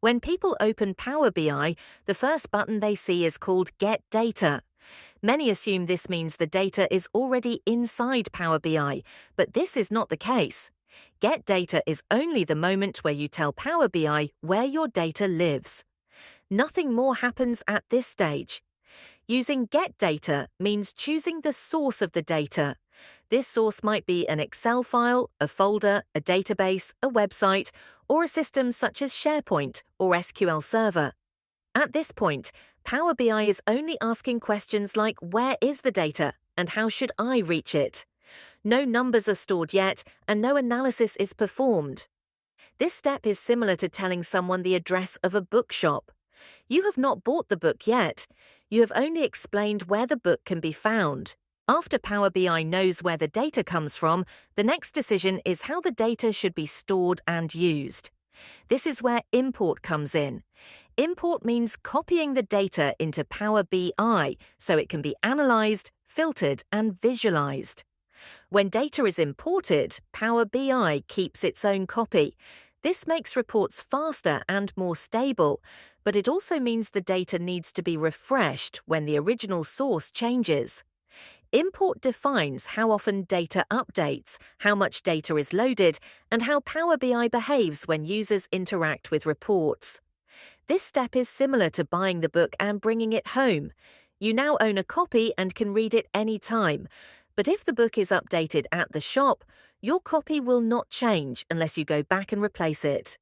When people open Power BI, the first button they see is called Get Data. Many assume this means the data is already inside Power BI, but this is not the case. Get Data is only the moment where you tell Power BI where your data lives. Nothing more happens at this stage. Using Get Data means choosing the source of the data. This source might be an Excel file, a folder, a database, a website, or a system such as SharePoint or SQL Server. At this point, Power BI is only asking questions like where is the data and how should I reach it? No numbers are stored yet and no analysis is performed. This step is similar to telling someone the address of a bookshop. You have not bought the book yet. You have only explained where the book can be found. After Power BI knows where the data comes from, the next decision is how the data should be stored and used. This is where import comes in. Import means copying the data into Power BI so it can be analyzed, filtered, and visualized. When data is imported, Power BI keeps its own copy. This makes reports faster and more stable, but it also means the data needs to be refreshed when the original source changes. Import defines how often data updates, how much data is loaded, and how Power BI behaves when users interact with reports. This step is similar to buying the book and bringing it home. You now own a copy and can read it any time. But if the book is updated at the shop, your copy will not change unless you go back and replace it.